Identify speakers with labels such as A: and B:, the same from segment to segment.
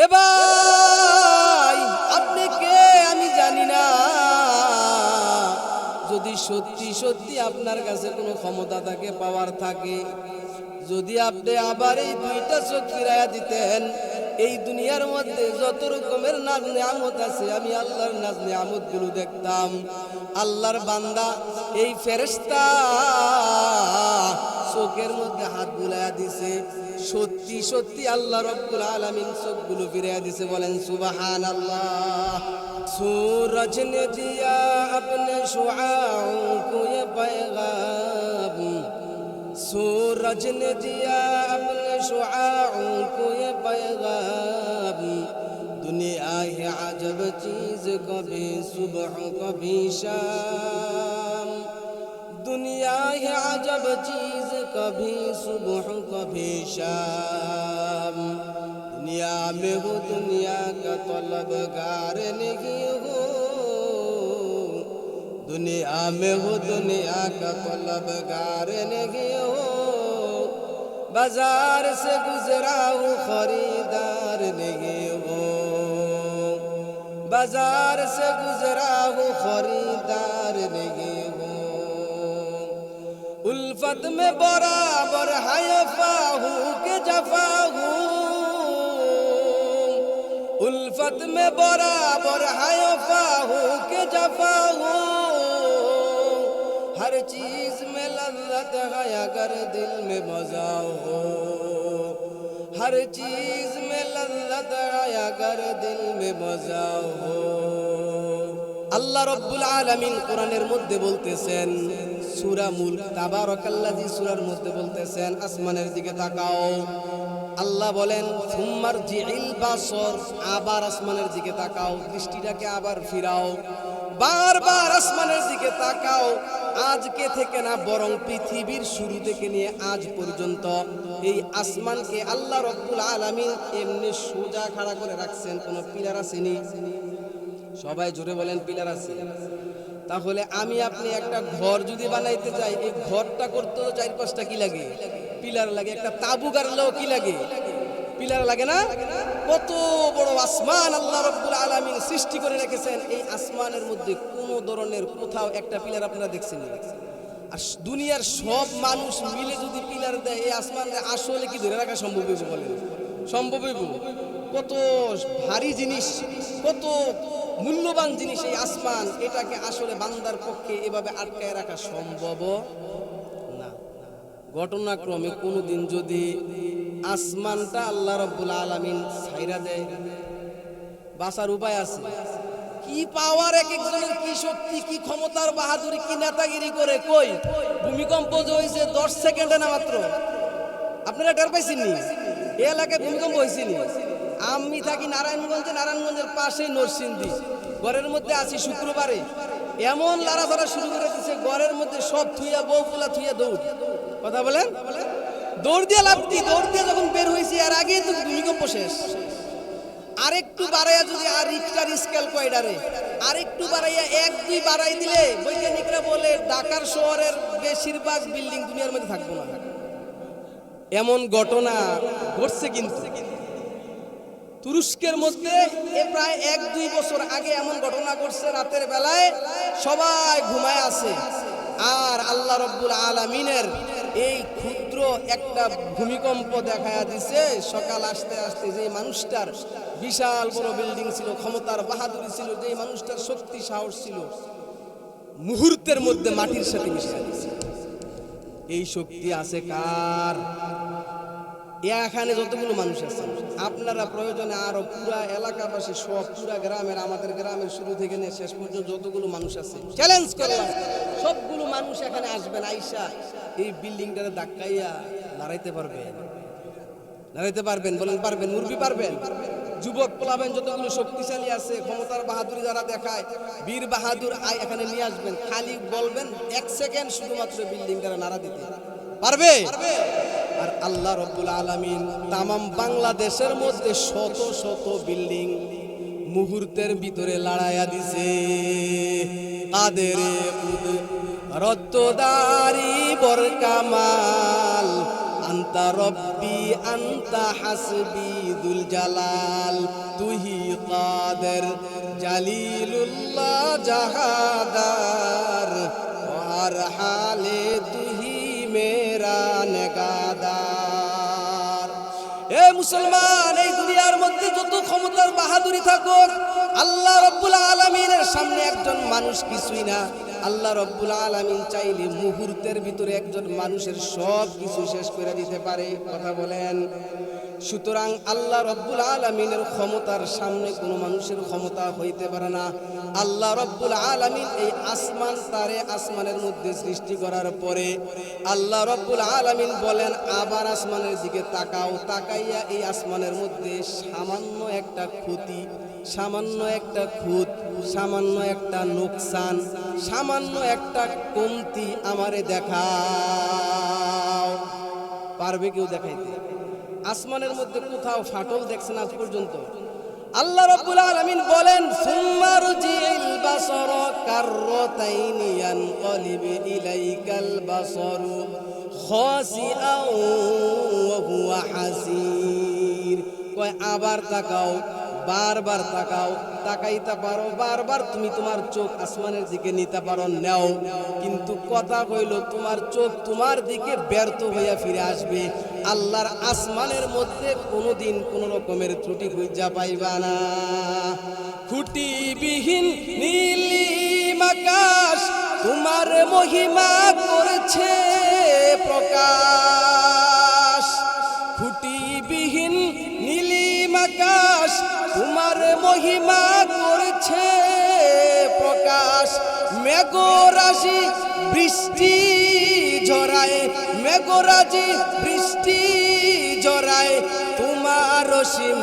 A: এ ভাই আপনি কে আমি জানি না। যদি সত্যি সত্যি আপনার কাছে কোনো ক্ষমতা থাকে, পাওয়ার থাকে, যদি আপনি আবার এই দুইটা চোখ ফিরাইয়া দিতেন, এই দুনিয়ার মধ্যে যত রকমের নাজ নিয়ামত আছে আমি আল্লাহর নাজ নিয়ামত গুলো দেখতাম। আল্লাহর বান্দা এই ফেরেশতা চোখের মধ্যে হাত বুলাইয়া দিছে, সত্যি সত্যি আল্লাহ রব্বুল আলামিন চোখগুলো ফিরাইয়া দিছে। বলেন সুবহানাল্লাহ। सूरज ने दिया अपने शुआओं को ये पैगाम, सूरज ने दिया अपने शुआओं को ये पैगाम, दुनिया है अजब चीज कभी सुबह कभी शाम, दुनिया है अजब चीज कभी सुबह कभी शाम, दुनिया में हो दुनिया का तलबगार नहीं हो, दुनिया में हो दुनिया का तलबगार नहीं हो, बाजार से गुजरा हो खरीदार नहीं हो, बाजार से गुजरा हो खरीदार नहीं हो, उल्फत में बराबर है वफा हूँ के जफा हूँ, उल्फत में बराबर है वफा हूँ के जफा हूँ, हर चीज में लज्जत है अगर दिल में मजा हो, हर चीज में लज्जत है अगर दिल में मजा हो। আল্লাহ রব্বুল আলামিন কোরআনের মধ্যে বলতেছেন, সূরা মুলক তাবারাকাল্লাযী সূরার মধ্যে বলতেছেন, আসমানের দিকে তাকাও। আল্লাহ বলেন সুম্মারজিল বাসর, আবার আসমানের দিকে তাকাও, দৃষ্টিটাকে আবার ফিরাও, বারবার আসমানের দিকে তাকাও। আজকে থেকে না, বরং পৃথিবীর শুরু থেকে নিয়ে আজ পর্যন্ত এই আসমানকে আল্লাহ রব্বুল আলামিন এমনি সোজা খাড়া করে রাখছেন। কোনো পিলার আসেনি? সবাই জোরে বলেন পিলার আছে। তাহলে আমি আপনি একটা ঘর যদি বানাইতে যাই, এই ঘরটা করতে 4-5টা কি লাগে? পিলার লাগে। একটা তাবু গাড়লেও কি লাগে? পিলার লাগে না? কত বড় আসমান আল্লাহ রব্বুল আলামিন সৃষ্টি করে রেখেছেন, এই আসমানের মধ্যে কোনো ধরনের কোথাও একটা পিলার আপনারা দেখছেন? আর দুনিয়ার সব মানুষ মিলে যদি পিলার দেয়, এই আসমানকে আসলে কি ধরে রাখা সম্ভব হইব? বলেন সম্ভব হইব? কত ভারী জিনিস, কত মূল্যবান জিনিস এই আসমান, এটাকে আসলে বান্দার পক্ষে এভাবে আটকায় রাখা সম্ভব না। ঘটনাক্রমে কোনোদিন যদি আসমানটা আল্লাহ রব্বুল আলামিন ছাইরা দেয়, বাঁচার উপায় আছে? কি পাওয়ার, এক একজনের কি শক্তি, কি ক্ষমতার বাহাদুরি, কি নেতাগিরি করে। কই ভূমিকম্প হয়েছে 10 সেকেন্ডে না মাত্র, আপনারা টের পাইছেন নি? এই এলাকায় ভূমিকম্প হয়েছে নি? আমি থাকি নারায়ণগঞ্জে, নারায়ণগঞ্জের পাশেই নরসিংদী। ঘরের মধ্যে আছি শুক্রবারে, এমন লাড়াছাড়া শুরু করে দিচ্ছে, ঘরের মধ্যে সব থুইয়া, বউ ফুলা থুইয়া দৌড়। কথা বলেন, দৌড় দিয়ে লাভ কি? দৌড় দিয়ে যখন বের হয়েছি আর আগেই তো ভূমিকম্প শেষ। আরেকটু বাড়াইয়া যদি, আর রিক্টার স্কেল কয়ডারে আরেকটু বাড়াইয়া 1-2 বাড়াই দিলে বৈজ্ঞানিকরা বলে ঢাকার শহরের বেশিরভাগ বিল্ডিং দুনিয়ার মধ্যে থাকবো না। এমন ঘটনা ঘটছে কিন্তু তুরস্কের মধ্যে প্রায় 1-2 বছর আগে এমন ঘটনা ঘটছে। রাতের বেলায় সবাই ঘুমায় আছে, আর আল্লাহ রব্বুল আলামিনের এই ক্ষুদ্র একটা ভূমিকম্প দেখায়া দিছে। সকাল আসতে আসতে যে মানুষটার বিশাল বড় বিল্ডিং ছিল, ক্ষমতার বাহাদুরি ছিল, যে মানুষটার শক্তি সাহস ছিল, মুহূর্তের মধ্যে মাটির সাথে মিশে গেছে। এই শক্তি আছে কার? এখানে যতগুলো মানুষ আছে, আপনারা প্রয়োজনে আরো পুরা এলাকাবাসী সব, পুরা গ্রামের, আমাদের গ্রামের শুরু থেকে নিয়ে শেষ পর্যন্ত যতগুলো মানুষ আছে, চ্যালেঞ্জ করলাম সবগুলো মানুষ এখানে আসবেন, আইসা এই বিল্ডিংটারে ধাক্কাইয়া দাঁড়াইতে পারবেন? দাঁড়াইতে পারবেন? বলেন পারবেন? মুরবি পারবেন? যুবক পোলাবেন, যতগুলো শক্তিশালী আছে, ক্ষমতার বাহাদুরি যারা দেখায়, বীর বাহাদুর আই এখানে নিয়ে আসবেন। খালি বলবেন 1 সেকেন্ড শুধুমাত্র বিল্ডিংটারে নাড়া দিতে পারবে। আর আল্লাহ রব্বুল আলামিন তামাম বাংলাদেশের মধ্যে শত শত বিল্ডিং মুহূর্তের ভিতরে লড়াইয়া দিছে। কাদের রত্তদারি বর কামাল আনতা রব্বি আনতা হাসবি দুল জালাল তুহি কাদের জালিলুল্লাহ জাহাদার হর হালে তুহি মেরা নেগাদার। এ মুসলমান, এই দুনিয়ার মধ্যে যত ক্ষমতার বাহাদুরি থাকুক, আল্লাহ রাব্বুল আলামিনের সামনে একজন মানুষ কিছুই না। আল্লাহ রাব্বুল আলামিন চাইলে মুহূর্তের ভিতরে একজন মানুষের সব কিছু শেষ করে দিতে পারে। কথা বলেন। সুতরাং আল্লাহ রাব্বুল আলামিনের ক্ষমতার সামনে কোনো মানুষের ক্ষমতা হইতে পারে না। আল্লাহ রাব্বুল আলামিন এই আসমান তারে আসমানের মধ্যে সৃষ্টি করার পরে আল্লাহ রাব্বুল আলামিন বলেন, আবার আসমানের দিকে তাকাও। তাকাইয়া এই আসমানের মধ্যে সামান্য একটা ক্ষতি, সামান্য একটা খুঁত, সামান্য একটা নোকসান, সামান্য একটা কমতি আমারে দেখাও। পারবে কেউ দেখাইতে? আসমানের মধ্যে কোথাও ফাটল দেখছেন আজ পর্যন্ত? আল্লাহ রাব্বুল আলামিন বলেন, সুম্মা রুজিল বাসর কাররাতাইনি ইয়ানকালিব ইলাইকাল বাসরু খাসিআন ওয়া হুয়া হাসির। কয় আবার তাকাও, বারবার তাকাও। তাকাইতে পারো, বারবার তুমি তোমার চোখ আসমানের দিকে নিতে পারো, নাও। কিন্তু কথা হইল তোমার চোখ তোমার দিকে ব্যর্থ হইয়া ফিরে আসবে। আল্লাহর আসমানের মধ্যে কোনোদিন কোনো রকমের ত্রুটি খুঁজা পাইবা না। খুঁটিবিহীন নীলিম আকাশ তোমার মহিমা করেছে প্রকাশ। খুঁটিবিহীন নীলিম আকাশ তোমার মহিমা করেছে প্রকাশ। মেঘরাশি বৃষ্টি ঝরায়, মেঘরাশি বৃষ্টি ঝরায় তোমার অসীম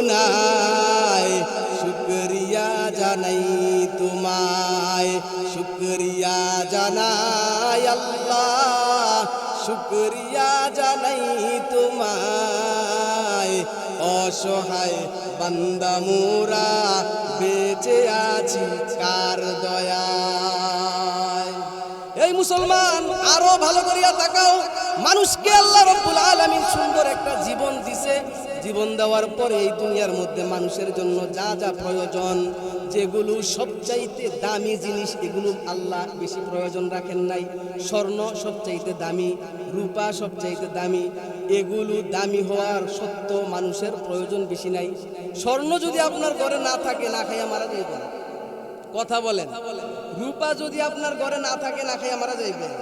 A: করুণায়। শুকরিয়া জানাই তোমায়, শুকরিয়া জানাই আল্লাহ, শুকরিয়া জানাই তোমায়। অসহায় বান্দা মোরা বেঁচে আছি কার দয়ায়। এই মুসলমান, আরো ভালো করিয়া তাকাও। মানুষকে আল্লাহ রাব্বুল আলামিন সুন্দর একটা জীবন দিছে। জীবন দেওয়ার পরে এই দুনিয়ার মধ্যে মানুষের জন্য যা যা প্রয়োজন, যেগুলো সবচাইতে দামি জিনিস, এগুলো আল্লাহ বেশি প্রয়োজন রাখেন নাই। স্বর্ণ সবচাইতে দামি, রূপা সবচাইতে দামি। এগুলো দামি হওয়ার সত্ত্বেও মানুষের প্রয়োজন বেশি নাই। স্বর্ণ যদি আপনার ঘরে না থাকে, না খাইয়া মারা যাইবেন। কথা বলেন। রূপা যদি আপনার ঘরে না থাকে, না খাইয়া মারা যাইবেন।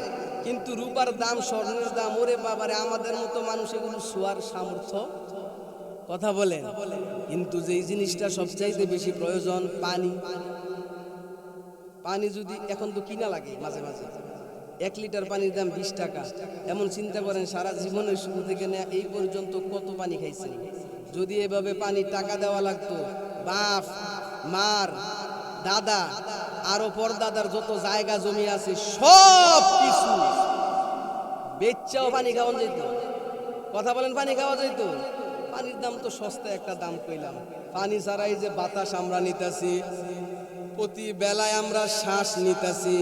A: কিন্তু রূপার দাম, স্বর্ণের দাম, ওরে বাবারে, আমাদের মতো মানুষ এগুলো শোয়ার সামর্থ্য। কথা বলেন। কিন্তু যেই জিনিসটা সবচাইতে বেশি প্রয়োজন, পানি। পানি যদি এখন তো কিনা লাগে মাঝে মাঝে, 1 লিটার পানির দাম 20 টাকা। এমন চিন্তা করেন সারা জীবনের শুরু থেকে নেয়া এই পর্যন্ত কত পানি খাইছেন। যদি এভাবে পানি টাকা দেওয়া লাগতো, বাপ মার দাদা আরো পরদাদার যত জায়গা জমি আছে সব কিছু বেচাও পানি খাওয়া যেত। কথা বলেন, পানি খাওয়া যেত। পানির দাম তো সস্তা একটা দাম কইলাম। পানি ছাড়াই যে বাতাস আমরা নিতেছি, প্রতি বেলায় আমরা শ্বাস নিতেছি।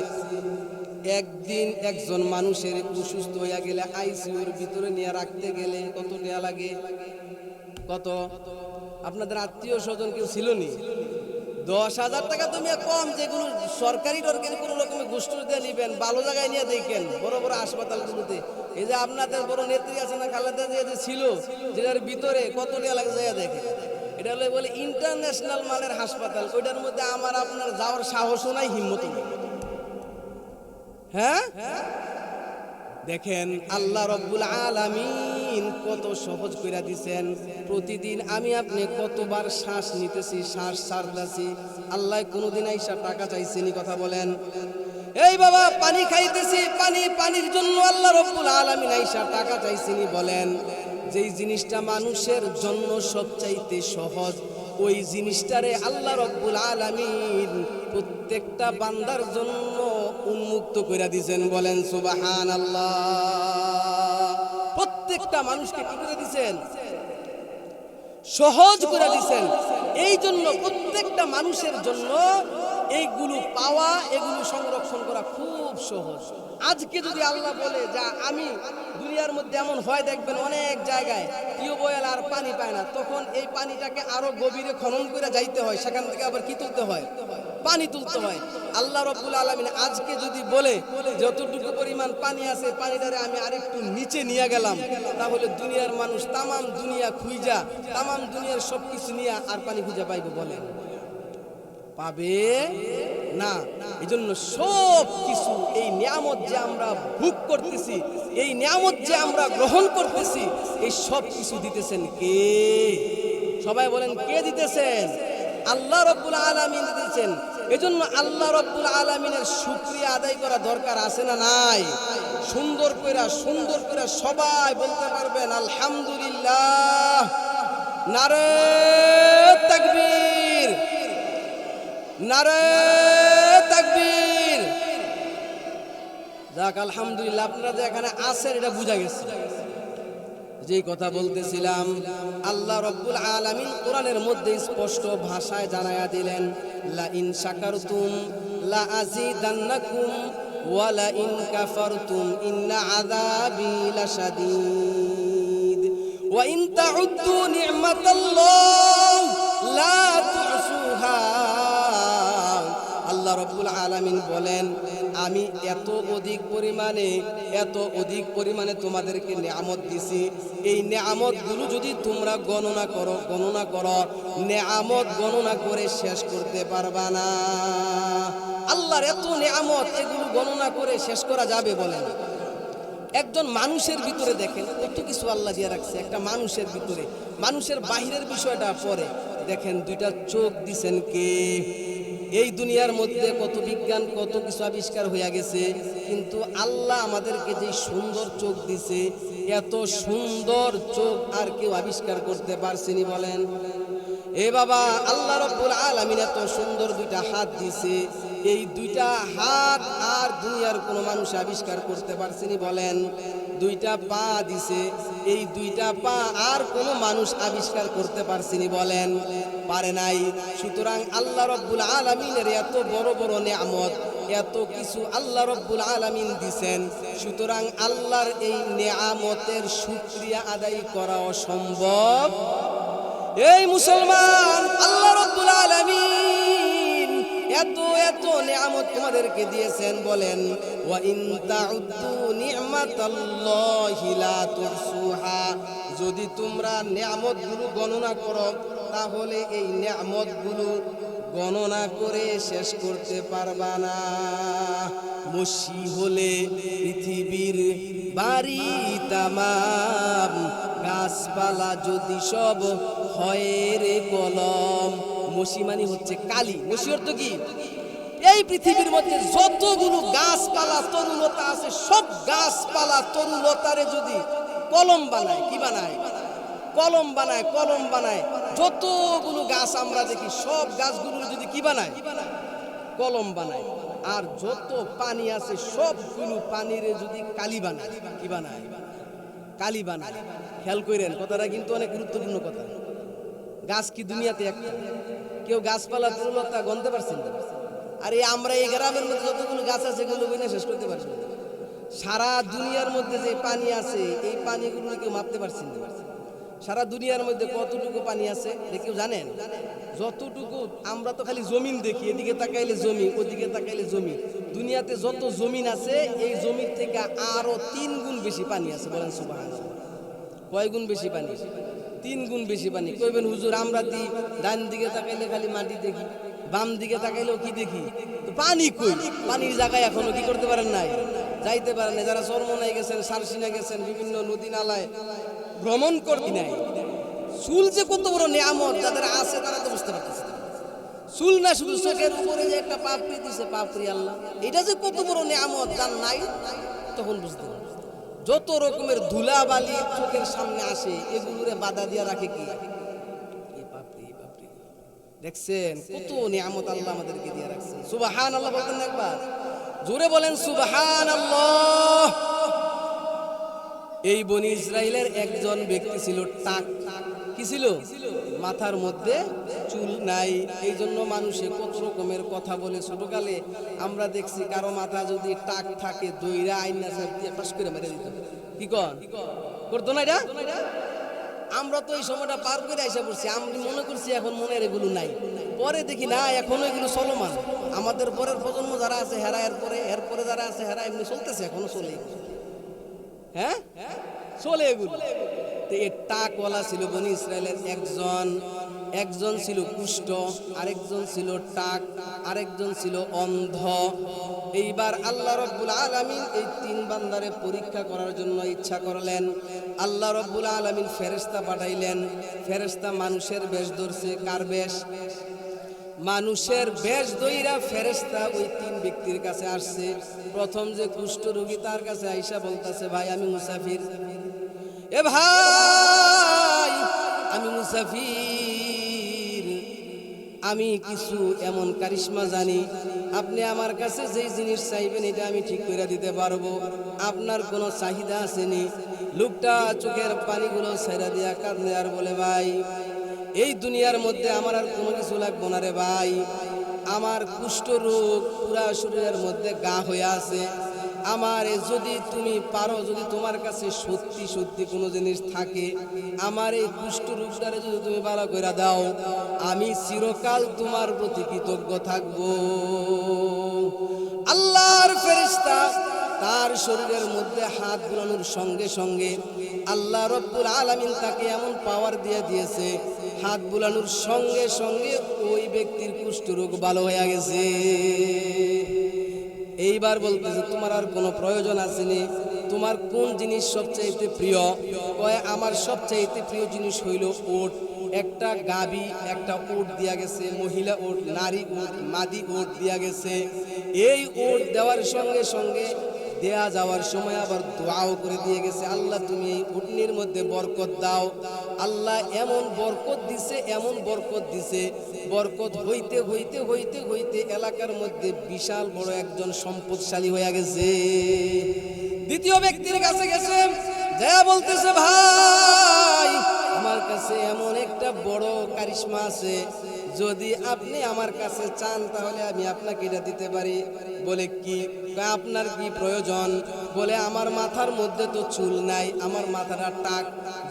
A: একদিন একজন মানুষের অসুস্থ হইয়া গেলে আইসিইউর ভিতরে নিয়ে রাখতে গেলে কত টাকা লাগে? কত? আপনাদের আত্মীয় স্বজন কেউ ছিল নি? 10,000 টাকা তুমি কম, যেগুলো সরকারি টরকারি কোনো রকমের গোষ্ঠী দিয়ে নিবেন, ভালো জায়গায় নিয়ে দেখেন, বড় বড় হাসপাতালগুলোতে। এই যে আপনাদের বড় নেত্রী আছে না, খালেদা জিয়া যে ছিল, যেটার ভিতরে কত টাকা লাগে জায়গা দেখে। এটা হলো বলে ইন্টারন্যাশনাল মানের হাসপাতাল। ওইটার মধ্যে আমার আপনার যাওয়ার সাহসও নাই, হিম্মতও নেই। হ্যাঁ, দেখেন আল্লাহ রাব্বুল আলামিন কত সহজ কইরা দিবেন। প্রতিদিন আমি আপনি কতবার শ্বাস নিতেছি, শ্বাস ছাড়তেছি। আল্লাহ কোনোদিন আইসা টাকা চাইছেনি? কথা বলেন। এই বাবা পানি খাইতেছি, পানির জন্য আল্লাহ রাব্বুল আলামিন আইসা টাকা চাইছেনি? বলেন। যেই জিনিসটা মানুষের জন্য সবচাইতে সহজ, ওই জিনিসটারে আল্লাহ রাব্বুল আলামিন প্রত্যেকটা বান্দার জন্য উন্মুক্ত করে দিয়েছেন। বলেন সুবহানাল্লাহ। প্রত্যেকটা মানুষকে কি করে দিয়েছেন? সহজ করে দিয়েছেন। এই জন্য প্রত্যেকটা মানুষের জন্য এইগুলো পাওয়া, এগুলো সংরক্ষণ করা খুব সহজ। আজকে যদি আল্লাহ বলে যা আমি দুনিয়ার মধ্যে এমন হয় দেখবেন অনেক জায়গায় টিউবওয়েল আর পানি পায় না, তখন এই পানিটাকে আরো গভীরে খনন করে যাইতে হয়, সেখান থেকে আবার কি তুলতে হয়, পানি তুলতে হয়। আল্লাহ রাব্বুল আলামিন আজকে যদি বলে যতটুকু পরিমাণ পানি আছে পানিটারে আমি আরেকটু নিচে নিয়ে গেলাম, তাহলে দুনিয়ার মানুষ তামাম দুনিয়া খুঁজা, তামাম দুনিয়ার সবকিছু নিয়ে আর পানি খুঁজা পাইবে বলেন? পাবে না। এই জন্য সব কিছু এই নিয়ামত যে আমরা ভোগ করতেছি, এই নিয়ামত যে আমরা গ্রহণ করতেছি, এই সব কিছু দিতেছেন কে? সবাই বলেন কে দিতেছেন? আল্লাহ রাব্বুল আলামিন দিতেছেন। এজন্য আল্লাহ রাব্বুল আলামিনের শুকরিয়া আদায় করা দরকার আছে না নাই? সুন্দর করে সবাই বলতে পারবেন আলহামদুলিল্লাহ, নারে তাকবীর, নারে তাকবীর। যাক আলহামদুলিল্লাহ, আপনারা যে এখানে আছেন এটা বোঝা গেছে। যেই কথা বলতেছিলাম, আল্লাহ রাব্বুল আলামিন কোরআনের মধ্যে স্পষ্ট ভাষায় জানায়া দিলেন, লা ইন শাকারতুম লা আযীদান্নাকুম ওয়া লা ইন কাফারতুম ইন্না আযাবি লাশাদীদ ওয়া ইন তাউদ্দু নি'মাতাল্লাহ লা তুহসুহা। আল্লাহ রাব্বুল আলামিন বলেন, আমি এত অধিক পরিমাণে তোমাদেরকে নিয়ামত দিছি, এই নিয়ামতগুলো যদি তোমরা গণনা করো নিয়ামত গণনা করে শেষ করতে পারবা না। আল্লাহর এত নিয়ামত, এগুলো গণনা করে শেষ করা যাবে বলেন? একজন মানুষের ভিতরে দেখেন কত কিছু আল্লাহ দিয়ে রাখছে। একটা মানুষের ভিতরে, মানুষের বাহিরের বিষয়টা পরে দেখেন, দুইটা চোখ দিছেন কে? এই দুনিয়ার মধ্যে কত বিজ্ঞান, কত কিছু আবিষ্কার হয়ে গেছে, কিন্তু আল্লাহ আমাদেরকে যে সুন্দর চোখ দিছে, এত সুন্দর চোখ আর কেউ আবিষ্কার করতে পারছেনি বলেন? এ বাবা, আল্লাহ রাব্বুল আলামিন এত সুন্দর দুইটা হাত দিছে, এই দুইটা হাত আর দুনিয়ার কোনো মানুষ আবিষ্কার করতে পারছেনি বলেন? দুইটা পা দিছে, এই দুইটা পা আর কোনো মানুষ আবিষ্কার করতে পারছেনি বলেন? পারে নাই। সুতরাং আল্লাহ রাব্বুল আলামিনের এত বড় বড় নিয়ামত, এত কিছু আল্লাহ রাব্বুল আলামিন দিছেন, সুতরাং আল্লাহর এই নিয়ামতের শুকরিয়া আদায় করা অসম্ভব। এই মুসলমান, আল্লাহ রাব্বুল আলামিন এত নিয়ামত তোমাদেরকে দিয়েছেন, বলেন ওয়া ইন তাউদ্দু নি'মাতাল্লাহি লা তুহসুহা। যদি তোমরা নিয়ামতগুলো গণনা করো, তাহলে এই নিয়ামতগুলো গণনা করে শেষ করতে পারবা না। মসি হলে পৃথিবীর বাড়ি তামাম, গাছপালা যদি সব হয় রে কলম। মসি মানে হচ্ছে কালি। মসি অর্থ কি? এই পৃথিবীর মধ্যে যতগুলো গাছপালা তরুলতা আছে, সব গাছপালা তরুলতারে যদি কলম বানায়, কি বানায়? কলম বানায়। যতগুলো গাছ আমরা দেখি, সব গাছগুলো যদি কি বানায়? কলম বানায়। আর যত পানি আছে সবগুলো পানিরে যদি কালি বানায়, কি বানায়? কালি বানায়। খেয়াল করেন, কথাটা কিন্তু অনেক গুরুত্বপূর্ণ কথা। গাছ কি দুনিয়াতে একটা? কেউ গাছপালা তরুলতা গণতে পারছেন না? আর এই আমরা এই গ্রামের মধ্যে যতগুলো গাছ আছে এগুলো গুনে শেষ করতে পারছি না। সারা দুনিয়ার মধ্যে যে পানি আছে, এই পানিগুলো কেউ মাপতে পারছেন না। সারা দুনিয়ার মধ্যে কতটুকু পানি আছে কেউ জানেন? যতটুকু আমরা তো খালি জমিন দেখি, এদিকে তাকাইলে জমি, ওদিকে তাকাইলে জমি। দুনিয়াতে যত জমিন আছে, এই জমির থেকে আরো 3 গুণ বেশি পানি আছে। বলেন সুবহানাল্লাহ। কয় গুণ বেশি পানি? 3 গুণ বেশি পানি। কইবেন হুজুর, আমরা ডান দিকে তাকাইলে খালি মাটি দেখি, বাম দিকে তাকাইলেও কি দেখি? তো পানি কই? পানির জায়গায় এখনো কি করতে পারেন নাই? যাইতে পারেন না। যারা চরমনায় গেছেন, সারসিনা গেছেন, বিভিন্ন নদী নালায় ভ্রমণ করতে নাই। চুল যে কত বড় নিয়ামত যাদের আছে, তারা তো বুঝতে পারতেছে। চুল না, শুধু চোখের উপরে যে একটা পাপড়ি দিছে, পাপড়ি আল্লাহ, এটা যে কত বড় নিয়ামত যার নাই, তখন বুঝতে পারবে। যত রকমের ধুলাবালি চোখের সামনে আসে, এগুলোরে বাধা দিয়া রাখে কি? দেখছেন কত নিয়ামত আল্লাহ আমাদেরকে দিয়ে রাখছেন। সুবহানাল্লাহ বলতেন না একবার? জোরে বলেন সুবহানাল্লাহ। এই বনি ইসরাইলের একজন ব্যক্তি ছিল টাক। কি কি ছিল? মাথার মধ্যে চুল নাই। এই জন্য মানুষে কত রকমের কথা বলে। ছোটকালে আমরা দেখছি কারো মাথা যদি টাক থাকে দইরা আইনা দিয়ে পাশ করে মেরে দিত। কি কন করতো না এটা? আমরা তো এই সময়টা পার করে আইসা পড়ছি। আমি মনে করছি এখন মনের এগুলো নাই, পরে দেখি না এখনো এগুলো চলমান। আমাদের পরের প্রজন্ম যারা আছে হেরা, এরপরে যারা আছে হেরা এমনি চলতেছে, এখনো চলে। হ্যাঁ চলে এগুলো। তো এই টাকওয়ালা ছিল বনি ইসরায়েলের একজন ছিল কুষ্ঠ, আরেকজন ছিল টাক, আরেকজন ছিল অন্ধ। এইবার আল্লাহ রাব্বুল আলামিন এই তিন বান্দারে পরীক্ষা করার জন্য ইচ্ছা করলেন। আল্লাহ রাব্বুল আলামিন ফেরেশতা পাঠাইলেন। ফেরেশতা মানুষের বেশ ধরছে। কার বেশ? মানুষের বেশ ধইরা ফেরেশতা ওই তিন ব্যক্তির কাছে আসছে। প্রথম যে কুষ্ঠ রোগী তার কাছে আইসা বলতাছে, ভাই আমি মুসাফির। এ ভাই আমি মুসাফির, আমি কিছু এমন কারিশমা জানি, আপনি আমার কাছে যেই জিনিস চাইবেন এটা আমি ঠিক করে দিতে পারবো। আপনার কোনো চাহিদা আসেনি? লোকটা চোখের পানিগুলো ছেড়ে দিয়া কাঁদে আর বলে, ভাই এই দুনিয়ার মধ্যে আমার আর কোনো কিছু লাগবো না রে ভাই। আমার কুষ্ঠ রোগ পুরা শরীরের মধ্যে গা হয়ে আছে। আমার যদি তুমি পারো, যদি তোমার কাছে সত্যি সত্যি কোনো জিনিস থাকে, আমার এই কুষ্ঠ রোগটারে যদি তুমি ভালো করে দাও, আমি চিরকাল তোমার প্রতি কৃতজ্ঞ থাকবো। আল্লাহর ফেরেশতা তার শরীরের মধ্যে হাত বুলানোর সঙ্গে সঙ্গে আল্লাহ রাব্বুল আলামিন তাকে এমন পাওয়ার দিয়ে দিয়েছে, হাত বুলানোর সঙ্গে সঙ্গে ওই ব্যক্তির কুষ্ঠ রোগ ভালো হয়ে গেছে। এইবার বলতেছে, তোমার আর কোনো প্রয়োজন আসেনি? তোমার কোন জিনিস সবচাইতে প্রিয়? কয় আমার সবচাইতে প্রিয় জিনিস হইল ওট। একটা গাবি, একটা ওট দিয়া গেছে, মহিলা ওট, নারী ওট, মাদি ওট দিয়া গেছে। এই ওট দেওয়ার সঙ্গে সঙ্গে দেয়া যাওয়ার সময় আবার দোয়াও করে দিয়ে গেছে, আল্লাহ তুমি এই উটনির মধ্যে বরকত দাও। আল্লাহ এমন বরকত দিছে, এমন বরকত দিছে, বরকত হইতে হইতে হইতে হইতে এলাকার মধ্যে বিশাল বড় একজন সম্পদশালী হয়ে গেছে। দ্বিতীয় ব্যক্তির কাছে গেছে, যা বলতেছে, ভাই আমার কাছে এমন একটা বড় কারিশমা আছে, যদি আপনি আমার কাছে চান তাহলে আমি আপনাকে এটা দিতে পারি। বলে কি? আপনার কি প্রয়োজন? বলে আমার মাথার মধ্যে তো চুল নাই, আমার মাথাটা টাক,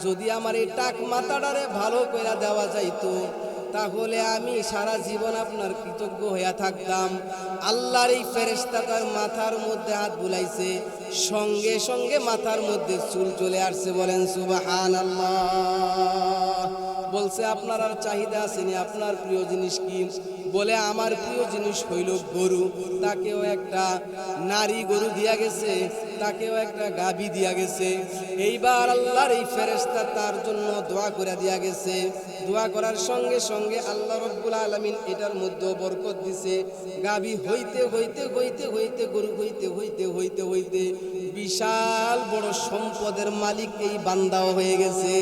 A: যদি আমার এই টাক মাথাটারে ভালো করে দেওয়া যাইতো তাহলে আমি সারা জীবন আপনার কৃতজ্ঞ হইয়া থাকতাম। আল্লাহর এই ফেরেশতা তার মাথার মধ্যে হাত বুলাইছে, সঙ্গে সঙ্গে মাথার মধ্যে চুল চলে আসছে। বলেন সুবহানাল্লাহ। বলছে, আপনার আর চাহিদা আসেনি? আপনার প্রিয় জিনিস কি? বলে আমার প্রিয় জিনিস হইল গরু। তাকেও একটা নারী গরু দিয়া গেছে, তাকেও একটা গাভী দিয়া গেছে। এইবার আল্লাহর এই ফেরেশতা তার জন্য দোয়া করে দিয়া গেছে। দোয়া করার সঙ্গে সঙ্গে আল্লাহ রাব্বুল আলামিন এটার মধ্যে বরকত দিছে। গাভী হইতে হইতে হইতে হইতে গরু হইতে হইতে হইতে হইতে বিশাল বড় সম্পদের মালিক এই বান্দাও হয়ে গেছে।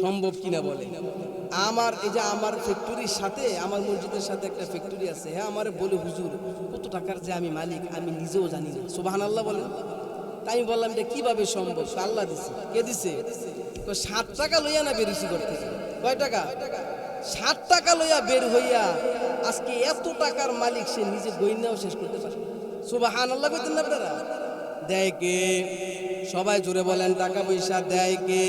A: সম্ভব কিনা বলে? আমার এই যে আমার ফ্যাক্টরির সাথে, আমার মসজিদের সাথে একটা ফ্যাক্টরি আছে। হ্যাঁ, আমার বলে, হুজুর কত টাকার যে আমি মালিক আমি নিজেও জানি না। সুবহানাল্লাহ বলেন। তাই আমি বললাম, এটা কিভাবে সম্ভব? আল্লাহ দিছে। কে দিছে? 7 টাকা লইয়া না বেরিয়েছি করতে। কয় টাকা? 7 টাকা লইয়া বের হইয়া আজকে এত টাকার মালিক, সে নিজে গইনাও শেষ করতে পারে। সুবহানাল্লাহ কইতেন না আপনারা? দেয় কে? সবাই জোরে বলেন, টাকা পয়সা দেয় কে?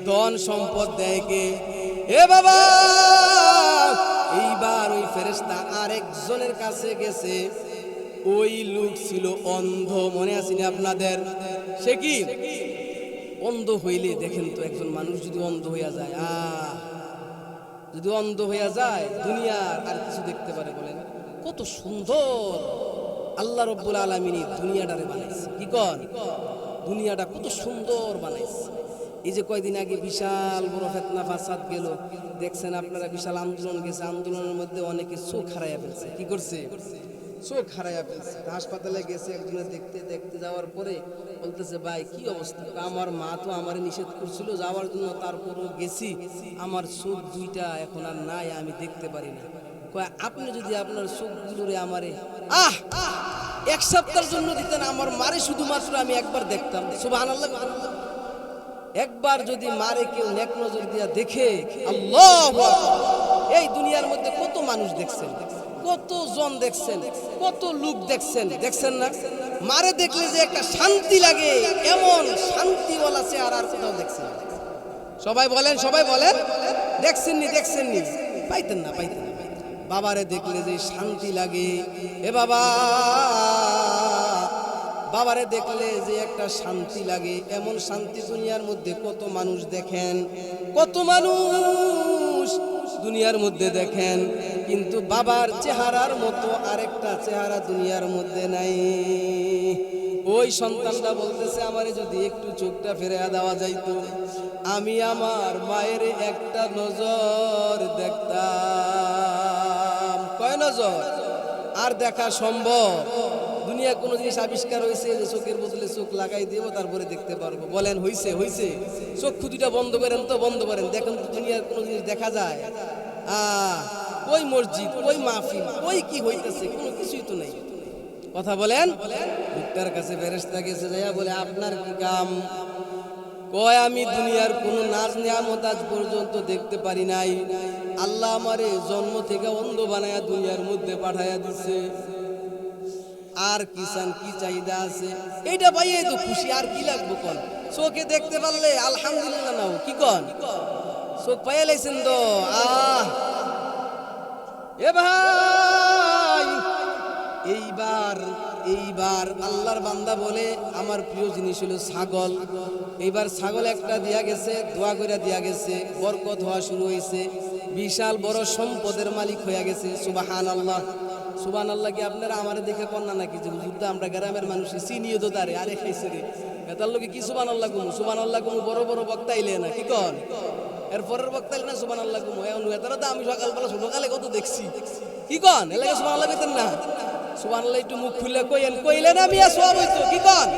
A: ধন সম্পদ দেয় কে? এ বাবা, এইবার ওই ফেরেশতা আরেকজনের কাছে গেছে। ওই লোক ছিল অন্ধ, মনে আসেনি আপনাদের? সে কি অন্ধ হইলে দেখেন তো, একজন মানুষ যদি অন্ধ হইয়া যায়, যদি অন্ধ হইয়া যায়, দুনিয়ার আর কিছু দেখতে পারে? বলেন কত সুন্দর আল্লাহ রাব্বুল আলামিন দুনিয়াটারে বানাইছে। কি কর? দুনিয়াটা কত সুন্দর বানাইছে। এই যে কয়দিন আগে বিশাল বড় ফিতনা ফাসাদ গেল, দেখছেন আপনারা? বিশাল আন্দোলন গেছে, আন্দোলনের মধ্যে অনেকে চোখ হারাইয়া ফেলছে। কি করছে? চোখ হারাইয়া ফেলছে। হাসপাতালে গেছে, একজনে দেখতে দেখতে যাওয়ার পরে বলতেছে, ভাই কি অবস্থা? আমার মা তো আমারে নিষেধ করছিল যাওয়ার জন্য, তারপরও গেছি, আমার চোখ দুইটা এখন আর নাই, আমি দেখতে পারি না। কয়, আপনি যদি আপনার চোখগুলোরে আমারে 1 সপ্তাহের জন্য দিতেন, আমার মারে শুধুমাত্র আমি একবার দেখতাম। সুবহানাল্লাহ। একবার যদি মারে কেউ নেক নজর দিয়া দেখে, আল্লাহু আকবার। এই দুনিয়ার মধ্যে কত মানুষ দেখছেন, কত জন দেখছেন, কত লোক দেখছেন, দেখছেন না? মারে দেখলে যে একটা শান্তি লাগে, এমন শান্তিওয়ালা চেহারা আর কোথাও দেখছেন? সবাই বলেন, সবাই বলেন, দেখছেননি? দেখছেননি? পাইতেন না, পাইতেন না। বাবারে দেখলে যে শান্তি লাগে, এ বাবা, বাবারে দেখলে যে একটা শান্তি লাগে, এমন শান্তি দুনিয়ার মধ্যে কত মানুষ দেখেন, কত মানুষ দুনিয়ার মধ্যে দেখেন, কিন্তু বাবার চেহারার মতো আরেকটা চেহারা দুনিয়ার মধ্যে নাই। ওই সন্তানটা বলতেছে, আমারে যদি একটু চোখটা ফেরে দেওয়া যাইতো, আমি আমার মায়ের একটা নজর দেখতাম। কয় নজর? আর দেখা সম্ভব? দুনিয়া কোনো জিনিস আবিষ্কার হয়েছে যে চোখের বদলে চোখ লাগাই দেবো তারপরে দেখতে পারবো? বলেন হইছে? হইছে? চক্ষু দুটা বন্ধ করেন তো, বন্ধ করেন, দেখেন তো দুনিয়ার কোনো জিনিস দেখা যায়? ওই মসজিদ, ওই মাহফিল, ওই কি হইতেছে? কোনো কিছুই তো নেই। কথা বলেন। লোকটার কাছে ফেরেশতা গেছে, যাইয়া বলে, আপনার কি কাম? কয়, আমি দুনিয়ার কোনো নাজ নিয়ামত আজ পর্যন্ত দেখতে পারি নাই। আল্লাহ আমারে জন্ম থেকে অন্ধ বানায়া দুনিয়ার মধ্যে পাঠাইয়া দিছে। আর কি চান, কি চাহিদা আছে? এইটা পাইয়ে তো খুশি, আর কি লাগবো কন? চোখে দেখতে পারলে আলহামদুলিল্লাহ নাও, কি কন? চোখ পাইয়া লাইছেন তো, এ ভাই, এইবার আল্লাহর বান্দা বলে, আমার প্রিয় জিনিস হলো ছাগল। এইবার ছাগল একটা দিয়া গেছে, দোয়া করে দিয়া গেছে, বরকত হওয়া শুরু হয়েছে, বিশাল বড় সম্পদের মালিক হয়ে গেছে। সুবহানাল্লাহ, সুবহানাল্লাহ। কি আপনারা আমারে দেখে কন্যা নাকি যে যুদ্ধ আমরা গ্রামের মানুষ চিনিও তো তারে? আরে খাইছে রে, এটার লোকে কি সুবহানাল্লাহ কুমু, সুবহানাল্লাহ কুমু, বড় বড় বক্তা ইলে না, কি কন? এরপরের বক্তা ইলে না সুবহানাল্লাহ কুমু। এখন এটারা তো আমি সকালবেলা ছোটকালে কত দেখছি, কি কন? এলাকা সুবহানাল্লাহ কইতেন না? সুবহানাল্লাহ একটু মুখ খুলে কইেন, কইলেন আমি সওয়াব হইতো, কি কন?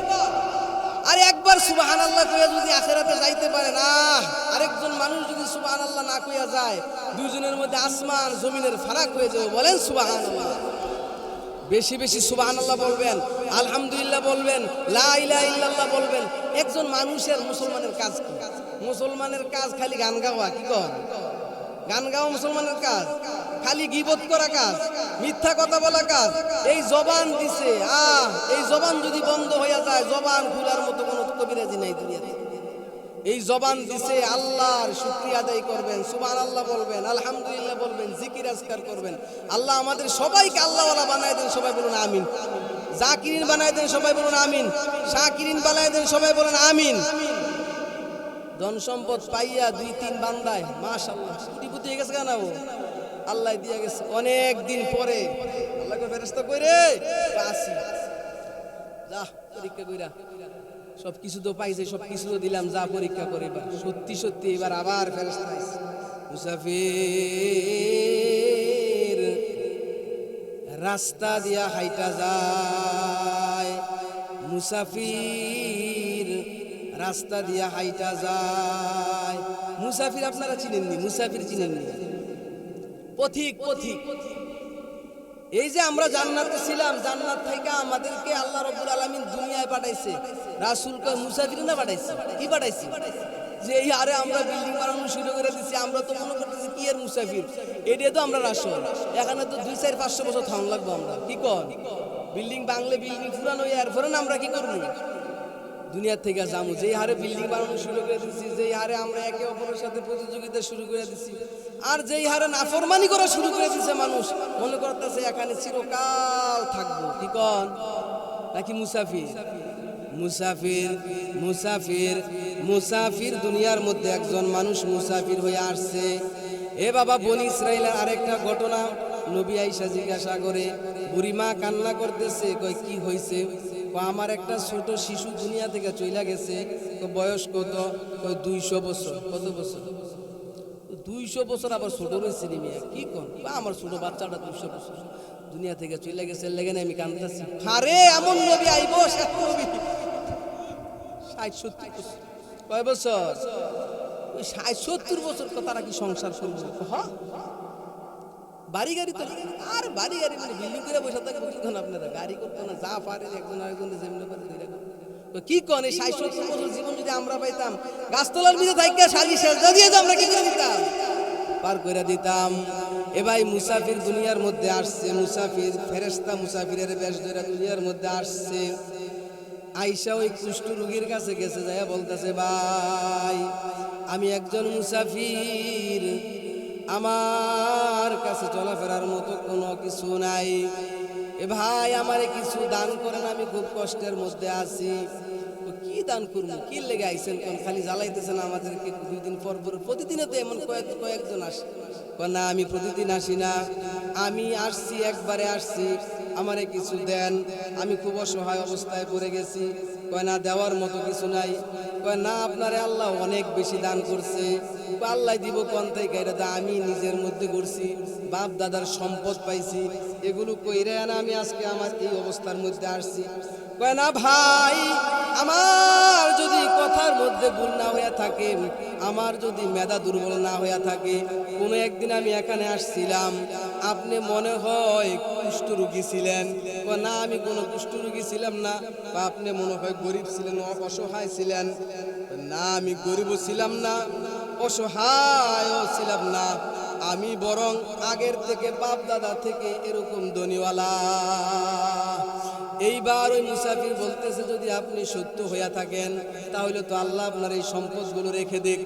A: আর একবার সুবহানাল্লাহ কইয়া যদি আখিরাতে যাইতে পারেন, আরেকজন মানুষ যদি সুবহানাল্লাহ না কইয়া যায়, দুইজনের মধ্যে আসমান জমিনের ফারাক হয়ে যাবে। বলেন সুবহানাল্লাহ। বেশি বেশি সুবহানাল্লাহ বলবেন, আলহামদুলিল্লাহ বলবেন, লা ইলাহা ইল্লাল্লাহ বলবেন। একজন মানুষের, মুসলমানের কাজ কি? মুসলমানের কাজ খালি গান গাওয়া, কি কর? গান গাওয়া মুসলমানের কাজ? খালি গীবত করা কাজ, মিথ্যা কথা বলা কাজ। এই জবান দিছে, এই জবান যদি বন্ধ হয়ে যায়, জবান খোলার মতো কোনো কবিরাজি নাই দুনিয়াতে। এই জবান দিছে, আল্লাহর শুকরিয়া আদায় করবেন, সুবহানাল্লাহ বলবেন, আলহামদুলিল্লাহ বলবেন, জিকির আজকার করবেন। আল্লাহ আমাদের সবাইকে আল্লাহওয়ালা বানায় দেন, সবাই বলুন আমিন। জাকিরিন বানায় দেন, সবাই বলুন আমিন। শাকিরিন বানায় দেন, সবাই বলুন আমিন। ধন সম্পদ পাইয়া 2-3 বান্দায় মাশাআল্লাহ কোটিপতি হয়ে গেছে কেন? আল্লাহ দিয়া গেছে। অনেক দিন পরে আল্লাহকে ফেরেশতা কইরে আসি, যা পরীক্ষা কইরা সব কিছু তো পাইছে, সব কিছু তো দিলাম, যা পরীক্ষা করে। এবার সত্যি সত্যি এবার আবার ফেরেশতা আইছে। মুসাফির রাস্তা দিয়া হাইটা যায়, মুসাফির রাস্তা দিয়া হাইটা যায়। মুসাফির আপনারা চিনেননি? মুসাফির চিনেননি? পথিক, পথিক। এই যে আমরা জান্নাতে ছিলাম, জান্নাত থেকে আমাদেরকে আল্লাহ রাব্বুল আলামিন দুনিয়ায় পাঠাইছে। রাসূল কয় মুসাফির না পাঠাইছে? কি পাঠাইছে? যে এই আরে আমরা বিল্ডিং বানানো শুরু করে দিছি, আমরা তো মনে করতেছি কি এর মুসাফির, এটা তো আমরা রাসূল। এখানে তো 200-500 বছর থাকুন লাগবো আমরা, কি কন? বিল্ডিং বাংলে বিল্ডিং পুরানো এরপরে না আমরা কি করবো? দুনিয়া থেকে যাবো। যেই হারে বিল্ডিং বানানো শুরু করে দিচ্ছি, যেই হারে আমরা একে অপরের সাথে প্রতিযোগিতা শুরু করে দিচ্ছি, আর যেই হারে নাফরমানি করা শুরু করে দিচ্ছে মানুষ, মনে করতেছে এখানে চিরকাল থাকবো, কি কন? নাকি মুসাফির? মুসাফির, মুসাফির, মুসাফির। দুনিয়ার মধ্যে একজন মানুষ মুসাফির হয়ে আসছে। এ বাবা, বনি ইসরাইলের আরেকটা ঘটনা। নবী আয়েশা জিজ্ঞাসা করে, বুড়িমা কান্না করতেছে, কয় কি হয়েছে? আমার একটা ছোট শিশু দুনিয়া থেকে চলে গেছে। বয়স কত? 200 বছর। কত বছর? 200 বছর। আবার ছোট রয়েছে মিয়া, কি কোন? আমার ছোট বাচ্চাটা 200 বছর দুনিয়া থেকে চলে গেছে, লেগে আমি কান্দাচ্ছি। আরে এমন নবী আইব, 60-70 বছর। কয় বছর? 60-70 বছর। তারা কি সংসার করবে? বাড়ি গাড়ি তো আর বাড়ি গাড়ি মানে বিল্ডিং করে বসে থাকে। বুঝলেন আপনারা? গাড়ি করতো না, যা পারে একজন আরেকজন যেমনি পারে তো কি কোন এই 60-70 বছর জীবন যদি আমরা পাইতাম, গাছতলার ভিতরে থাইকা সাজি সেজদা দিয়ে আমরা কি করে দিতাম, পার করে দিতাম। এ ভাই মুসাফির দুনিয়ার মধ্যে আসছে, মুসাফির ফেরেশতা মুসাফিরের বেশ ধরে দুনিয়ার মধ্যে আসছে। আয়েশা ওই কুষ্ঠ রোগীর কাছে গেছে, যায় বলতেছে, ভাই আমি একজন মুসাফির, আমার কাছে চলাফেরার মতো কোনো কিছু নাই, এ ভাই আমারে কিছু দান করেন, আমি খুব কষ্টের মধ্যে আছি। কি দান করবো, কি লেগে আইছেন, কোন খালি জ্বালাইতেছেন আমাদেরকে 2 দিন পর পর? প্রতিদিনও তো এমন কয়েকজন আসে। না আমি প্রতিদিন আসি না, আমি আসছি একবারে আসছি, আমারে কিছু দেন, আমি খুব অসহায় অবস্থায় পড়ে গেছি। কয় না দেওয়ার মতো কিছু নাই। কয় না আপনারে আল্লাহ অনেক বেশি দান করছে। আল্লাহ দিব কোন থেকে, এটা আমি নিজের মধ্যে করছি, বাপ দাদার সম্পদ পাইছি, এগুলো কইরে না আমি আজকে আমার এই অবস্থার মধ্যে আসছি। কয় না ভাই আমার যদি কথার মধ্যে ভুল না হইয়া থাকে, আমার যদি মেধা দুর্বল না হইয়া থাকে, কোনো একদিন আমি এখানে আসছিলাম, আপনি মনে হয় কুষ্ঠরোগী ছিলেন। না আমি কোনো কুষ্ঠরোগী ছিলাম না। বা আপনি মনে হয় গরিব ছিলেন, অসহায় ছিলেন। না আমি গরিবও ছিলাম না, অসহায়ও ছিলাম না, আমি বরং আগের থেকে বাপ দাদা থেকে এরকম ধনীওয়ালা। এইবার ওই মুসাফির বলতেছে, যদি আপনি সত্য হইয়া থাকেন তাহলে তো আল্লাহ আপনার এই সম্পদগুলো রেখে দিক,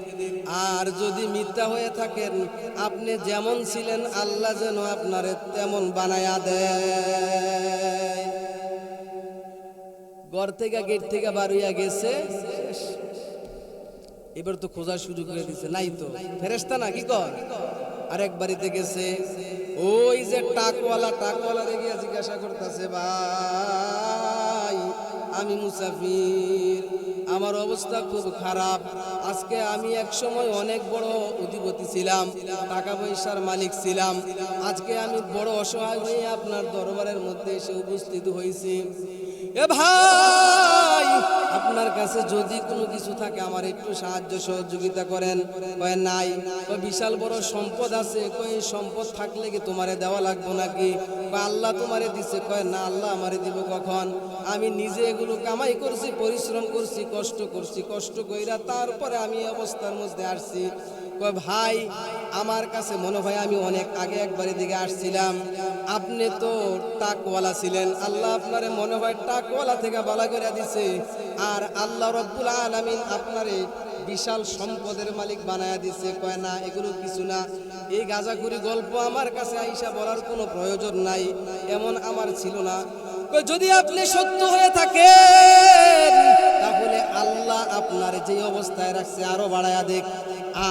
A: আর যদি মিথ্যা হয়ে থাকেন আপনি যেমন ছিলেন আল্লাহ যেন আপনারে তেমন বানায়া দেয়। ঘর থেকে গেট থেকে বার হইয়া গেছে, এবার তো খোঁজা শুরু করে দিছে, নাই তো ফেরেশতা না কি কর। আরেক বাড়িতে গেছে, ওই যে টাকওয়ালা রেগে জিজ্ঞাসা করতেছে, ভাই আমি মুসাফির, আমার অবস্থা খুব খারাপ, আজকে আমি এক সময় অনেক বড় অধিপতি ছিলাম, টাকা পয়সার মালিক ছিলাম, আজকে আমি বড় অসহায় হয়ে আপনার দরবারের মধ্যে এসে উপস্থিত হয়েছি। এ ভাই আপনার কাছে যদি কোনো কিছু থাকে আমার একটু সাহায্য সহযোগিতা করেন। কয় নাই। কয় বিশাল বড় সম্পদ আছে। কয় সম্পদ থাকলে কি তোমারে দেওয়া লাগবে নাকি? কয় আল্লাহ তোমারে দিছে। কয় না আল্লাহ আমারে দিব কখন? আমি নিজে এগুলো কামাই করছি, পরিশ্রম করছি, কষ্ট কইরা তারপরে আমি এই অবস্থার মধ্যে আসছি। কয় ভাই আমার কাছে মনে হয় আমি অনেক আগে একবারের দিকে আসছিলাম, আপনি তো টাকওয়ালা ছিলেন, আল্লাহ আপনারে মনে হয় টাকওয়ালা থেকে বালা করে দিছে, আর আল্লাহ রব্বুল আলামিন আপনারে বিশাল সম্পদের মালিক বানায়া দিছে। কয় না এগুলো কিছু না, এই গাঁজাখুরি গল্প আমার কাছে আইসা বলার কোনো প্রয়োজন নাই, এমন আমার ছিল না। যদি আপনি সত্য হয়ে থাকেন তাহলে আল্লাহ আপনার যে অবস্থায় রাখছে আরো বাড়ায়া দেখ,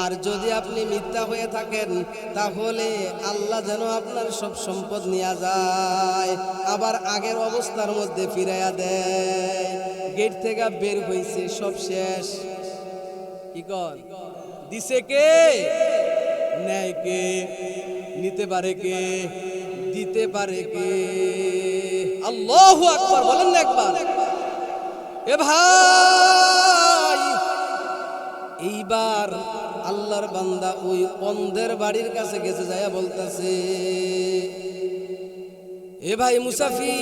A: আর যদি আপনি মিথ্যা হয়ে থাকেন তাহলে আল্লাহ যেন আপনার সব সম্পদ নিয়ে যায়, আবার আগের অবস্থার মধ্যে ফিরাইয়া দেয়। গেট থেকে বের হইছে, সব শেষ। কি কর দিছে কে? নেয় কে? নিতে পারে কে? দিতে পারে কে? আল্লাহু আকবার বলেন না একবার। এ ভাই এইবার আল্লাহর বান্দা ওই অন্ধের বাড়ির কাছে গেছে, যায়া বলতেছে, এ ভাই মুসাফির,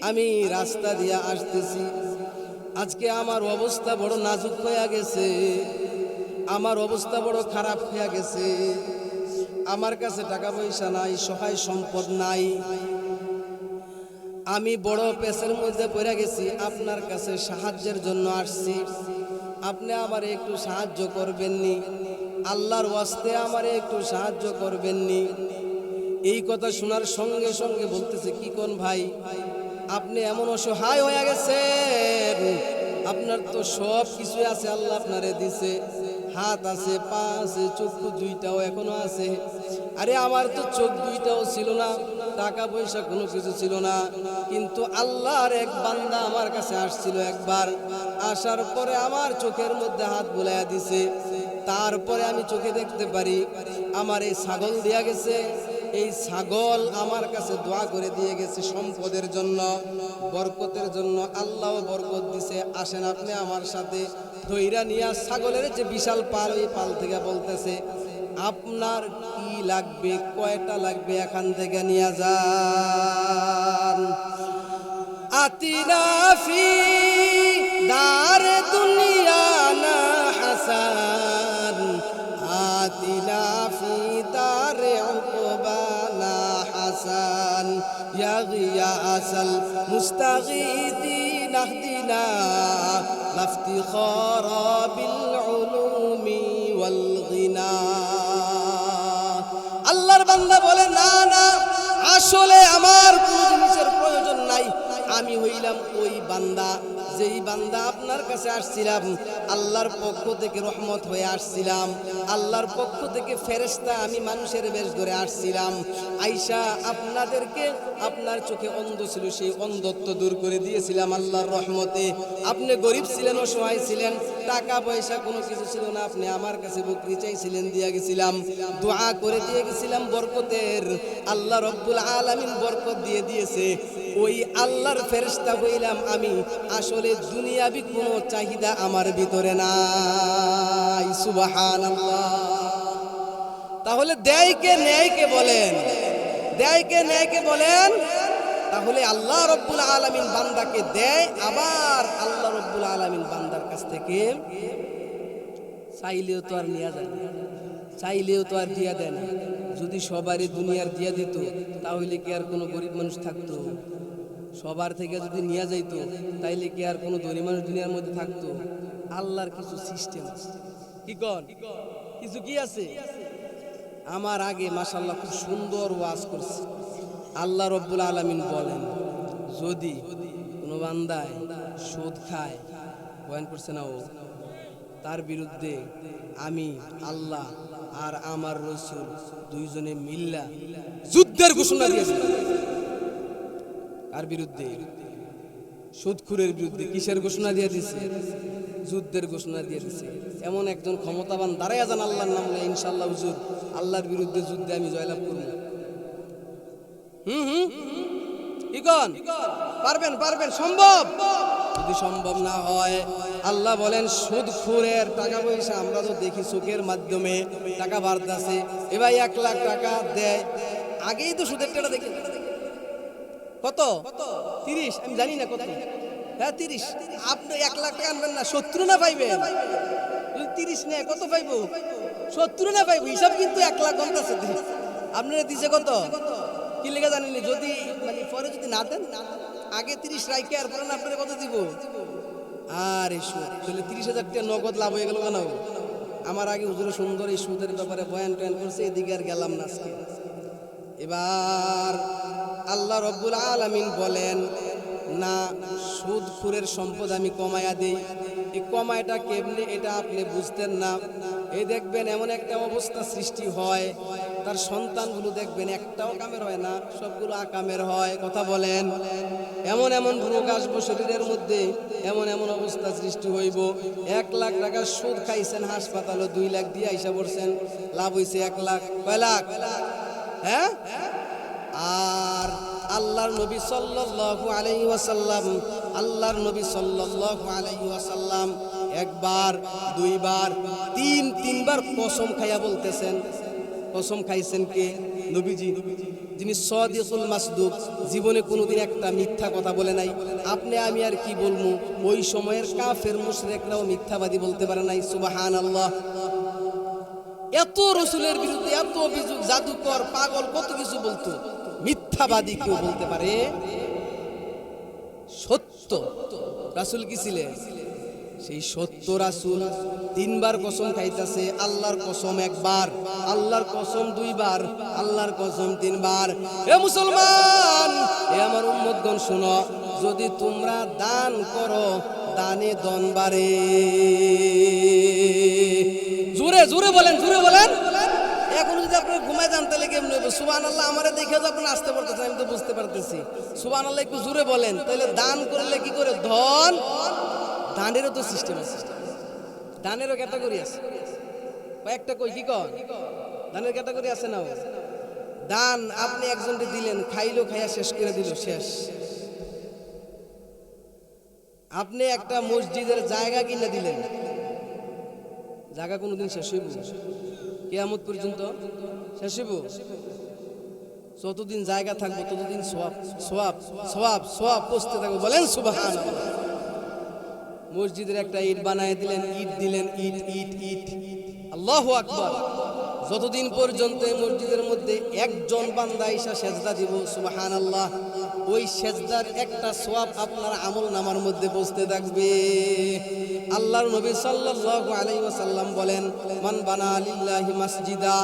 A: আমি রাস্তা দিয়ে আসতেছি, আজকে আমার অবস্থা বড় নাজুক হয়ে গেছে, আমার অবস্থা বড় খারাপ হয়ে গেছে, আমার কাছে টাকা পয়সা নাই, সহায় সম্পদ নাই, আমি বড় পেছের মধ্যে পড়ে গেছি, আপনার কাছে সাহায্যের জন্য আসছি, আপনি আমারে একটু সাহায্য করবেননি? আল্লাহর ওয়াস্তে আমারে একটু সাহায্য করবেননি? এই কথা শোনার সঙ্গে সঙ্গে বলতেছে, কি কোন ভাই আপনি এমন অসহায় হয়ে গেছেন, আপনার তো সব কিছু আছে, আল্লাহ আপনারে দিছে, হাত আছে, পা আছে, চক্ষু দুইটাও এখনো আছে। আরে আমার তো চোখ দুইটাও ছিল না, টাকা পয়সা কোনো কিছু ছিল না, কিন্তু আল্লাহর এক বান্দা আমার কাছে আসছিল একবার, আসার পরে আমার চোখের মধ্যে হাত বুলাইয়া দিছে, তারপরে আমি চোখে দেখতে পারি, আমার এই ছাগল দিয়া গেছে, এই ছাগল আমার কাছে দোয়া করে দিয়ে গেছে সম্পদের জন্য, বরকতের জন্য, আল্লাহ বরকত দিছে, আসেন আপনি আমার সাথে। ধইরা নিয়া ছাগলের যে বিশাল পাল, ওই পাল থেকে বলতেছে, আপনার কি লাগবে, কয়টা লাগবে, এখান থেকে নিয়ে যান। আতিনা ফি দার দুনিয়া না হাসান, আতিনা ফি দার উকবা না হাসান, ইয়া গিয়াসাল মুস্তাগীথিন আহদিনা লাফতিখারা বিল উলুমি ওয়াল গিনা। আল্লাহর বান্দা বলে না না, আসলে আমার কোনো জিনিসের প্রয়োজন নাই। আমি হইলাম ওই বান্দা, যেই বান্দা আপনার কাছে আসছিলাম আল্লাহর পক্ষ থেকে রহমত হয়ে আসছিলাম, আল্লাহর পক্ষ থেকে ফেরেশতা আমি মানুষের বেশ ধরে আসছিলাম। আইসা আপনাদেরকে, আপনার চোখে অন্ধ ছিল সেই অন্ধত্ব দূর করে দিয়েছিলাম আল্লাহর রহমতে। আপনি গরিব ছিলেন, অসহায় ছিলেন, টাকা পয়সা কোনো কিছু ছিল না, আপনি আমার কাছে বকরি চাইছিলেন, দিয়ে গেছিলাম, দোয়া করে দিয়ে গেছিলাম বরকতের। আল্লাহ রব্বুল আলামিন বরকত দিয়ে দিয়েছে। ওই আল্লাহর ফেরেশতা হইলাম আমি। আসলে দুনিয়াবি কোনো চাহিদা আমার ভিতরে নাই। সুবহানাল্লাহ। তাহলে দেয় কে নেয় কে বলেন? দেয় কে নেয় কে বলেন? তাহলে আল্লাহ রব্বুল আলামিন বান্দাকে দেয়, আবার আল্লাহ রব্বুল আলামিন বান্দার কাছ থেকে চাইলেও তো আর নেওয়া যায় না, চাইলেও তো আর দিয়া দেয় না। যদি সবারই দুনিয়ার দিয়া দিত তাহলে কি আর কোনো গরিব মানুষ থাকতো? সবার থেকে যদি নিয়ে যাইতো তাইলে কি আর কোনো ধনী মানুষ দুনিয়ার মধ্যে থাকতো? আল্লাহর কিছু সিস্টেম আছে। কি কন? কিছু কি আছে? আমার আগে মাশাআল্লাহ খুব সুন্দর ওয়াজ করছে। আল্লাহ রব্বুল আলামিন বলেন, যদি কোনো বান্দায় সুদ খায়, বয়ান করছে না ও, তার বিরুদ্ধে আমি আল্লাহ আর আমার রাসূল দুইজনে মিল্লা যুদ্ধের ঘোষণা দিয়েছি। কার বিরুদ্ধে? সুদখুরের বিরুদ্ধে। কিসের ঘোষণা দিয়ে দিছে? যুদ্ধের ঘোষণা দিয়ে দিছে। এমন একজন ক্ষমতাবান দাঁড়াইয়া যান আল্লাহর নাম নিয়ে, ইনশাআল্লাহ হুজুর আল্লাহর বিরুদ্ধে যুদ্ধে আমি জয়লাভ করব। কি কন? পারবেন? পারবেন? সম্ভব? যদি সম্ভব না হয়, আল্লাহ বলেন সুদখুরের টাকা পয়সা আমরা তো দেখি চোখের মাধ্যমে টাকা বাড়তেছে। এবার 1 লাখ টাকা দেয়, আগেই তো সুদের টাকা দেখি কত 30, আমি জানি না কত। হ্যাঁ 30। আপনি 1 লাখ টাকা আনবেন না, 70 না পাইবেন। যদি 30 নেয় কত পাইবো? 70 না পাইবো। হিসাব কিন্তু 1 লাখ ঘন্টাছে। আপনারা দিছে কত? কি লেগে জানেননি? যদি মানে পরে যদি না দেন, আগে 30 রাইকে আর পরে আপনারা কত দিব? আর এই সুদ তাহলে 30,000 টাকা নগদ লাভ হয়ে গেল কেন? আমার আগে হুজুরে সুন্দর এই সুদের ব্যাপারে বয়ান টয়ান করছে, এদিকে আর গেলাম না আজকে। এবার আল্লাহ রব্বুল আলামিন বলেন, না, সুদখুরের সম্পদ আমি কমায়া দেই। এই কমায়টা কেমনে এটা আপনি বুঝতেন না। এই দেখবেন এমন একটা অবস্থা সৃষ্টি হয়, তার সন্তানগুলো দেখবেন একটাও কামের হয় না, সবগুলো আকামের হয়। কথা বলেন। এমন এমন রোগ আসবো শরীরের মধ্যে, এমন এমন অবস্থা সৃষ্টি হইব। 1 লাখ টাকা সুদ খাইছেন, হাসপাতালে 2 লাখ দিয়ে আইসা পড়ছেন, লাভ হইছে 1 লাখ। কয় লাখ? হ্যাঁ। আর আল্লাহর নবী সাল্লাল্লাহু আলাইহি ওয়াসাল্লাম, আল্লাহর নবী সাল্লাল্লাহু আলাইহি ওয়াসাল্লাম একবার, দুইবার, তিনবার কসম খাইয়া বলতেছেন। কসম খাইছেন কে? নবীজি, যিনি সাদিকুল মাসদুক, জীবনে কোনোদিন একটা মিথ্যা কথা বলে নাই। আপনি আমি আর কি বলবো, ওই সময়ের কাফের মুশরিকরাও মিথ্যাবাদী বলতে পারে নাই। সুবহানাল্লাহ। এত রাসূলের বিরুদ্ধে এত অভিযোগ, জাদুকর, পাগল, কত কিছু বলতো, মিথ্যাবাদী কেউ বলতে পারে? সত্য রাসূল কি ছিলেন? সেই সত্য রাসূল 3বার কসম খাইতেছে। আল্লাহর কসম 1বার, আল্লাহর কসম 2বার, আল্লাহর কসম 3বার। এ মুসলমান, এ আমার উম্মতগণ শুনো, যদি তোমরা দান করো, দানে দন বাড়ে। জোরে জোরে বলেন, জোরে বলেন। এখন যদি আপনি ঘুমায় যান তাহলে কেমন হবে? সুবহানাল্লাহ। আমারে দেখে তো আপনি আসতে পারতেছেন, আমি তো বুঝতে পারতেছি। সুবহানাল্লাহ একটু জোরে বলেন। তাহলে দান করলে কি করে? ধন। দানেরও তো সিস্টেম আছে, দানেরও ক্যাটাগরি আছে। কয়েকটা কই কি কর? দানের ক্যাটাগরি আছে না? দান আপনি একজনকে দিলেন, খাইলো, খাইয়া শেষ করে দিল, শেষ। আপনি একটা মসজিদের জায়গা কিনে দিলেন, জায়গা কোনোদিন শেষ হইব? কিয়ামত পর্যন্ত শেষ হইব? যতদিন জায়গা থাকবো ততদিন সওয়াব সওয়াব সওয়াব সওয়াব পৌঁছতে থাকবো। বলেন সুবহানাল্লাহ। মসজিদের একটা ইট বানায় দিলেন, ইট দিলেন, ইট ইট ইট, আল্লাহু আকবার। যতদিন পর্যন্ত এই মসজিদের মধ্যে একজন বান্দা এসে সেজদা দিব সুবহানাল্লাহ, ওই সেজদার একটা সওয়াব আপনার আমল নামার মধ্যে বসতে থাকবে। আল্লাহর নবী সাল্লাল্লাহু আলাইহি ওয়াসাল্লাম বলেন, মান বানা লিল্লাহি মাসজিদা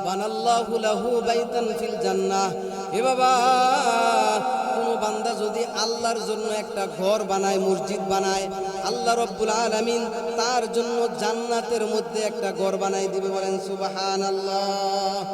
A: বানাল্লাহু লাহু বাইতান ফিল জান্নাহ। এ বাবা, কোনো বান্দা যদি আল্লাহর জন্য একটা ঘর বানায়, মসজিদ বানায়, আল্লাহ রাব্বুল আলামিন তার জন্য জান্নাতের মধ্যে একটা ঘর বানাই দিবে। বলেন সুবহানাল্লাহ।